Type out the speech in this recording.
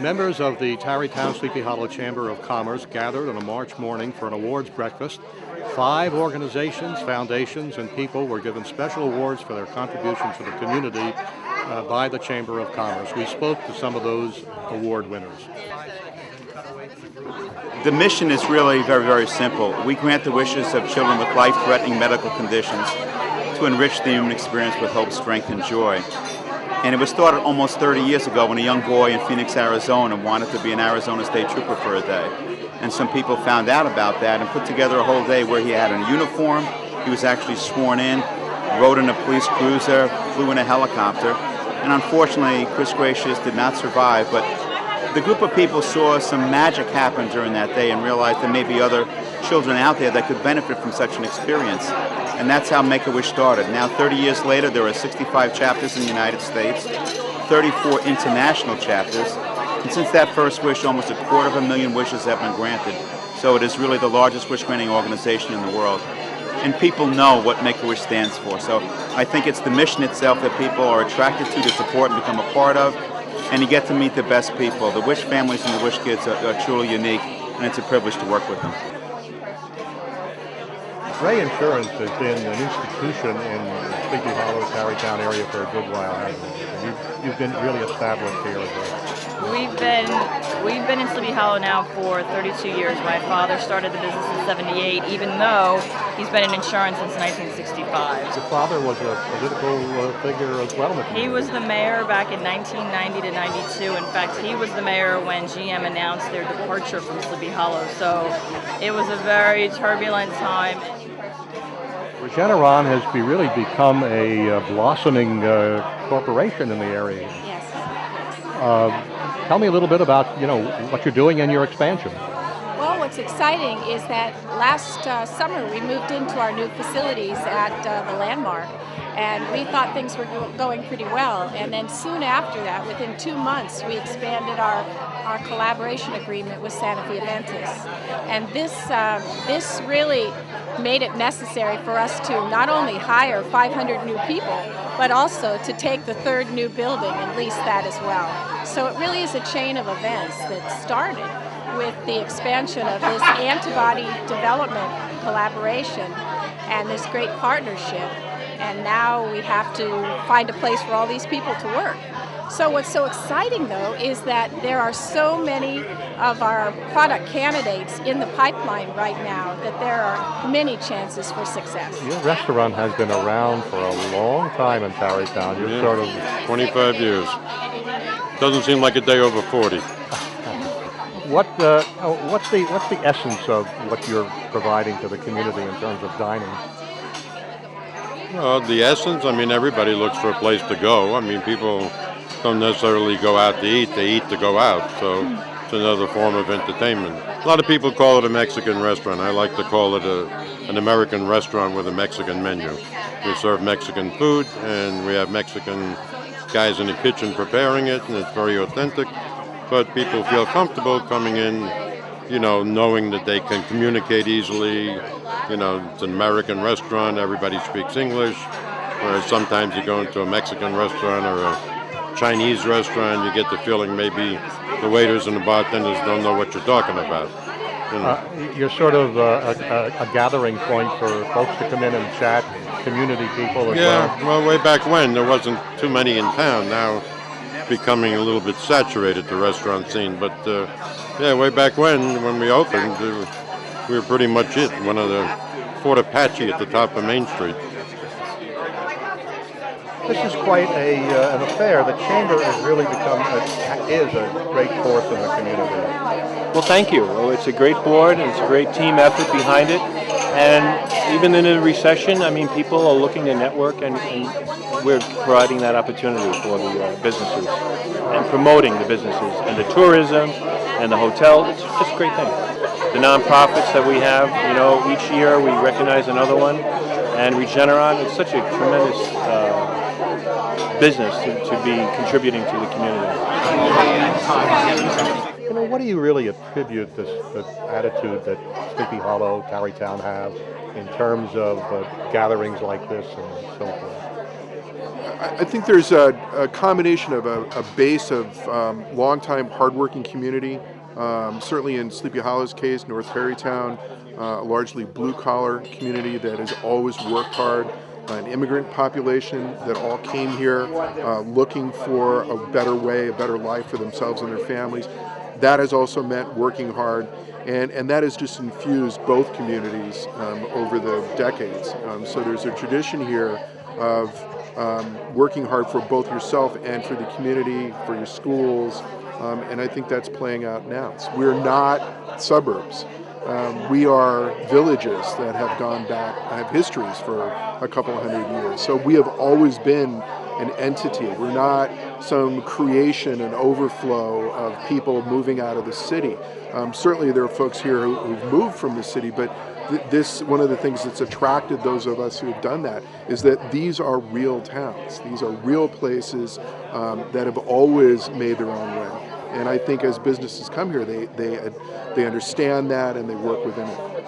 Members of the Tarrytown Sleepy Hollow Chamber of Commerce gathered on a March morning for an awards breakfast. 5 organizations, foundations, and people were given special awards for their contributions to the community by the Chamber of Commerce. We spoke to some of those award winners. The mission is really very, very simple. We grant the wishes of children with life-threatening medical conditions to enrich the human experience with hope, strength, and joy. And it was started almost 30 years ago when a young boy in Phoenix, Arizona wanted to be an Arizona State Trooper for a day. And some people found out about that and put together a whole day where he had a uniform, he was actually sworn in, rode in a police cruiser, flew in a helicopter. And unfortunately, Chris Gracious did not survive, but the group of people saw some magic happen during that day and realized there may be other children out there that could benefit from such an experience. And that's how Make-A-Wish started. Now, 30 years later, there are 65 chapters in the United States, 34 international chapters. And since that first wish, almost 250,000 wishes have been granted. So it is really the largest wish-granting organization in the world. And people know what Make-A-Wish stands for. So I think it's the mission itself that people are attracted to support and become a part of. And you get to meet the best people. The Wish families and the Wish kids are truly unique, and it's a privilege to work with them. Rey Insurance has been an institution in the Sleepy Hollow, Tarrytown area for a good while, hasn't it? You've been really established here as We've been in Sleepy Hollow now for 32 years. My father started the business in '78, even though he's been in insurance since 1965. Your father was a political figure as well. He was the mayor back in 1990 to 92. In fact, he was the mayor when GM announced their departure from Sleepy Hollow. So it was a very turbulent time. Regeneron has really become a blossoming corporation in the area. Yes. Tell me a little bit about, what you're doing and your expansion. Well, what's exciting is that last summer we moved into our new facilities at the Landmark, and we thought things were going pretty well. And then soon after that, within 2 months, we expanded our collaboration agreement with Santa Fe Adventist. And this really made it necessary for us to not only hire 500 new people, but also to take the 3rd new building and lease that as well. So it really is a chain of events that started with the expansion of this antibody development collaboration and this great partnership. And now we have to find a place for all these people to work. So what's so exciting, though, is that there are so many of our product candidates in the pipeline right now that there are many chances for success. Your restaurant has been around for a long time in Tarrytown. You're sort of 25 years. Doesn't seem like a day over 40. What's the essence of what you're providing to the community in terms of dining? Well, the essence, everybody looks for a place to go. People don't necessarily go out to eat, they eat to go out. So it's another form of entertainment. A lot of people call it a Mexican restaurant. I like to call it an American restaurant with a Mexican menu. We serve Mexican food, and we have Mexican guys in the kitchen preparing it, and it's very authentic. But people feel comfortable coming in, knowing that they can communicate easily. It's an American restaurant, everybody speaks English, whereas sometimes you go into a Mexican restaurant or a Chinese restaurant, you get the feeling maybe the waiters and the bartenders don't know what you're talking about. You're sort of a gathering point for folks to come in and chat, community people as well. Yeah, well, way back when, there wasn't too many in town. Now becoming a little bit saturated, the restaurant scene. But way back when we opened, we were pretty much it, one of the Fort Apache at the top of Main Street. This is quite an affair. The Chamber has really become a great force in the community. Well, thank you. Well, it's a great board, and it's a great team effort behind it. And even in a recession, people are looking to network, and we're providing that opportunity for the businesses and promoting the businesses and the tourism and the hotel. It's just a great thing. The nonprofits that we have, each year we recognize another one. And Regeneron, it's such a tremendous business to be contributing to the community. What do you really attribute this attitude that Sleepy Hollow, Tarrytown have in terms of gatherings like this and so forth? I think there's a combination of a base of longtime hardworking community. Certainly in Sleepy Hollow's case, North Tarrytown, a largely blue-collar community that has always worked hard. An immigrant population that all came here looking for a better way, a better life for themselves and their families. That has also meant working hard, and that has just infused both communities over the decades. So there's a tradition here of working hard for both yourself and for the community, for your schools, and I think that's playing out now. We're not suburbs. We are villages that have gone back, have histories for a couple of hundred years. So we have always been an entity. We're not some creation and overflow of people moving out of the city. Certainly there are folks here who've moved from the city, but one of the things that's attracted those of us who have done that is that these are real towns. These are real places that have always made their own way. And I think as businesses come here, they understand that and they work within it.